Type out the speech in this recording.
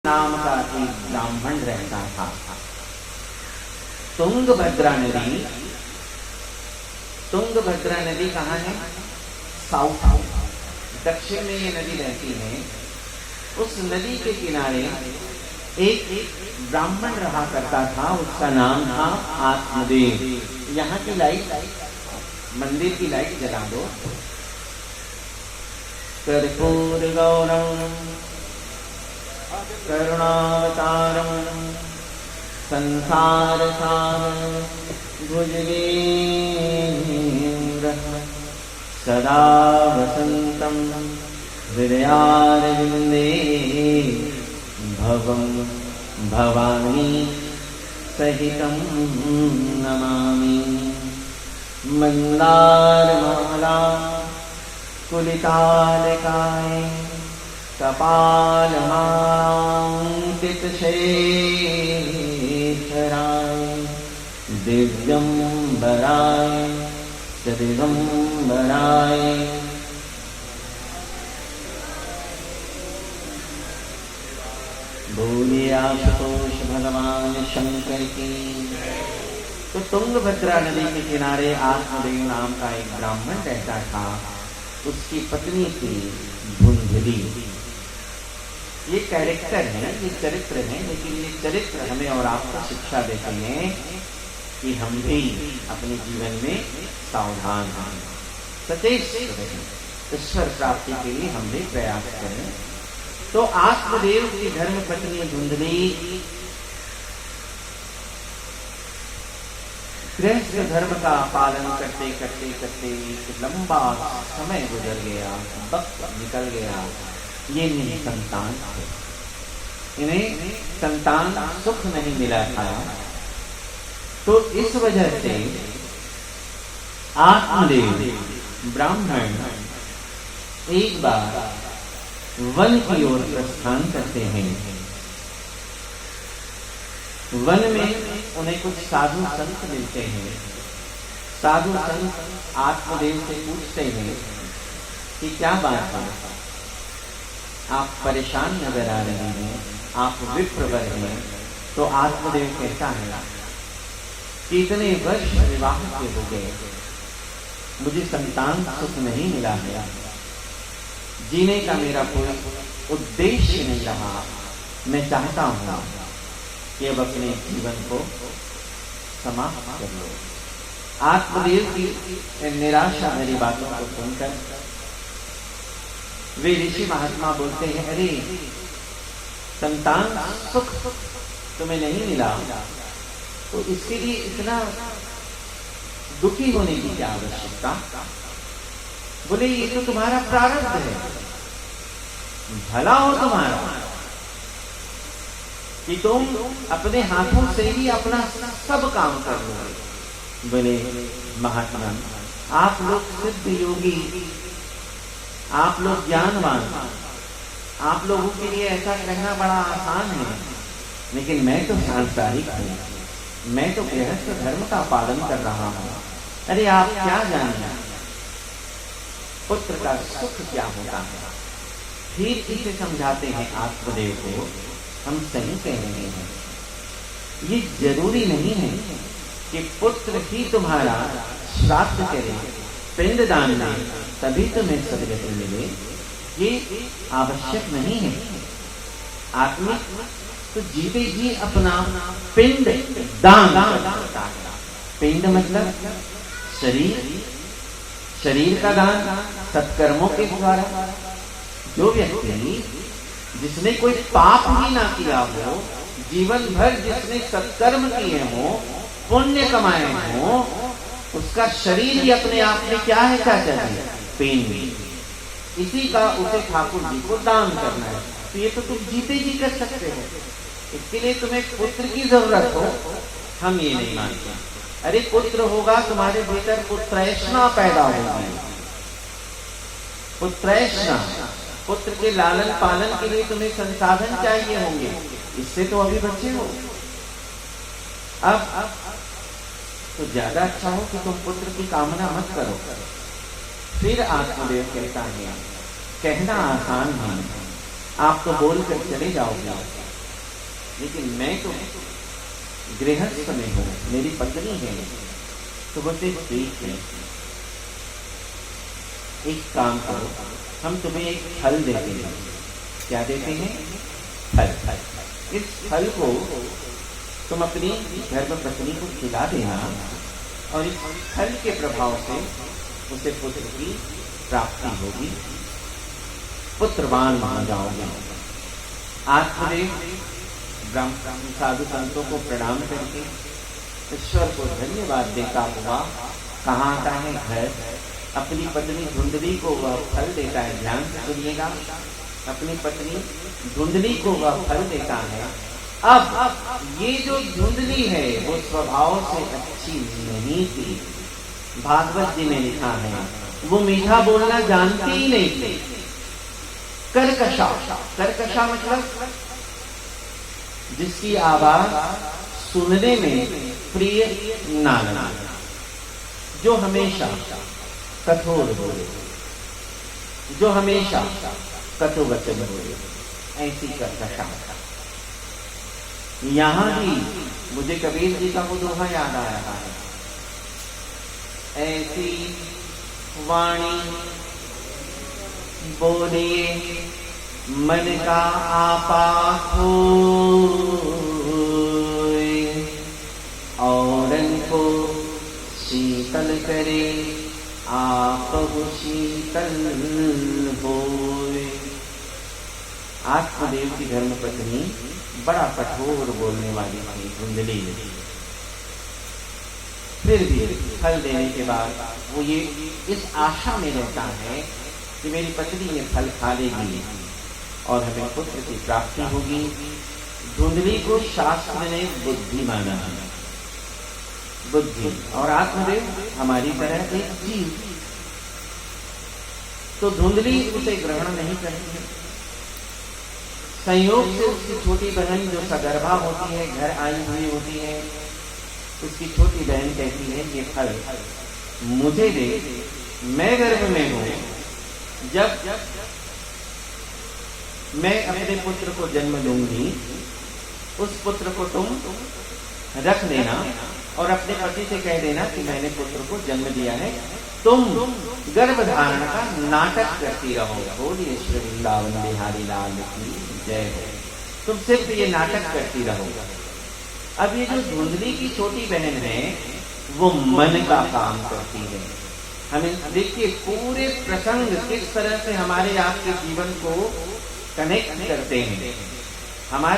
नाम का एक ब्राह्मण रहता था। तुंगभद्रा नदी, तुंगभद्रा नदी कहाँ है? साउथ, दक्षिण में ये नदी रहती है। उस नदी के किनारे एक ब्राह्मण रहा करता था, उसका नाम था आत्मदेव। यहाँ की लाइट, मंदिर की लाइट जला दो। कर्पूर गौरम करुणावतारम संसार सारं भुजगेन्द्र सदा वसन्तं हृदयारविन्दे भवं भवानी सहितं नमामि। मंदारमाला कुलितालकाय कपालमांकित शेखराय दिव्यंबराय दिगंबराय बोलिए आशुतोष भगवान शंकर की। तो तुंगभद्रा नदी के किनारे आत्मदेव नाम का एक ब्राह्मण रहता था। उसकी पत्नी थी धुंधली। ये कैरेक्टर है, ये चरित्र है, लेकिन ये चरित्र हमें और आपको शिक्षा देते हैं कि हम भी अपने जीवन में सावधान हैं, सचेत रहें, ईश्वर प्राप्ति के लिए हम भी प्रयास करें। तो आत्मदेव की धर्म पत्नी धुंधली गृहस्थ धर्म का पालन करते करते करते लंबा समय गुजर गया, वक्त निकल गया। ये नहीं संतान थे, इन्हें संतान सुख नहीं मिला था। तो इस वजह से आत्मदेव ब्राह्मण एक बार वन की ओर प्रस्थान करते हैं। वन में उन्हें कुछ साधु संत मिलते हैं। साधु संत आत्मदेव से पूछते हैं कि क्या बात है, आप परेशान नजर आ रहे हैं, आप विप्रवर हैं। तो आत्मदेव कहता है कि इतने वर्ष विवाह के हो गए, मुझे संतान सुख नहीं मिला है, जीने का मेरा कोई उद्देश्य नहीं रहा। मैं चाहता हूं कि अब अपने जीवन को समाप्त कर लो। आत्मदेव की निराशा मेरी बातों को सुनकर वे ऋषि महात्मा बोलते हैं, अरे संतान सुख तुम्हें नहीं मिला, तो इसके लिए इतना दुखी होने की क्या आवश्यकता? बोले ये तो तुम्हारा प्रारब्ध है, भला हो तुम्हारा कि तुम अपने हाथों से ही अपना सब काम कर लोगे। बोले महात्मा, आप लोग सिद्ध योगी, आप लोग ज्ञानवान, आप लोगों के लिए ऐसा कहना बड़ा आसान है, लेकिन मैं तो सांसारिक हूं, मैं तो गृहस्थ धर्म का पालन कर रहा हूं। अरे आप क्या जानिए पुत्र का सुख क्या होता है। फिर इसे समझाते हैं आत्मदेव को, हम सही कह रहे हैं, ये जरूरी नहीं है कि पुत्र ही तुम्हारा श्राद्ध करे, पिंडदान में तभी तुम्हें सदगति मिले, ये आवश्यक नहीं है। आत्मिक तो जीते जी अपना पिंड दान करता है। पिंड मतलब शरीर, शरीर का दान सत्कर्मों के द्वारा। जो व्यक्ति जिसने कोई पाप ही ना किया हो, जीवन भर जिसने सत्कर्म किए हो, पुण्य कमाए हो, उसका शरीर ही अपने आप में क्या है, क्या चाहिए? पिंड। इसी का उसे ठाकुर जी को दान करना है। तो ये तो तुम जीते जी कर सकते हो, इसके लिए तुम्हें पुत्र की जरूरत हो, हम ये नहीं मानते। अरे पुत्र होगा, तुम्हारे भीतर पुत्रैष्णा पैदा होगी। पुत्रैष्णा, पुत्र के लालन पालन के लिए तुम्हें संसाधन चाहिए होंगे, इससे तो अभी बच्चे हो। अब तो ज्यादा अच्छा हो कि तुम पुत्र की कामना मत करो। फिर आत्मदेव कहता है, कहना आसान है, आप तो बोल कर चले जाओगे, लेकिन मैं तो गृहस्थ में हूँ, मेरी पत्नी है। तो बोलते ठीक है, एक काम करो, हम तुम्हें एक फल देते हैं। क्या देते हैं? फल। इस फल को तुम अपनी धर्म पत्नी को खिला देना और इस फल के प्रभाव से उसे पुत्र की प्राप्ति होगी, पुत्रवान बन जाओगे। आत्मदेव ब्राह्मण साधु संतों को प्रणाम करके ईश्वर को धन्यवाद देता हुआ कहाँ आता है? घर। अपनी पत्नी धुंधली को वह फल देता है। ध्यान से सुनिएगा, अपनी पत्नी धुंधली को वह फल देता है। अब ये जो धुंधली है वो स्वभाव से अच्छी नहीं थी। भागवत जी ने लिखा है वो मीठा बोलना जानती ही नहीं थी। कर्कशा, कर्कशा मतलब जिसकी आवाज सुनने में प्रिय ना लगे, जो हमेशा कठोर बोले, जो हमेशा कटु वचन बोले, ऐसी कर्कशा। यहां भी मुझे कबीर जी का वो दोहा याद आ रहा है, ऐसी वाणी बोलिए मन का आपा होए, औरन को शीतल करे आप शीतल होए। आत्मदेव की धर्म पत्नी बड़ा कठोर बोलने वाली थी धुंधली। फिर भी फल देने के बाद वो ये इस आशा में रहता है कि मेरी पत्नी ये फल खा लेगी और हमें पुत्र की प्राप्ति होगी। धुंधली को शास्त्र ने बुद्धि माना है, बुद्धि, और आत्मदेव हमारी तरह एक जीव। तो धुंधली उसे ग्रहण नहीं करती है। संयोग से उसकी छोटी बहन जो सगर्भा होती है, घर आई हुई होती है, उसकी छोटी बहन कहती है ये फल मुझे दे, मैं गर्भ में हूं, जब मैं अपने पुत्र को जन्म दूंगी उस पुत्र को तुम रख लेना और अपने पति से कह देना कि मैंने पुत्र को जन्म दिया है, तुम गर्भधारण का नाटक करती रहो। बोलिए श्री वृंदावन बिहारी लाल की जय हो। तुम सिर्फ ये नाटक करती रहो। अब ये जो धुंधली की छोटी बहन है वो मन का काम करती है। हमें देखिए पूरे प्रसंग किस तरह से हमारे आपके जीवन को कनेक्ट करते हैं। हमारे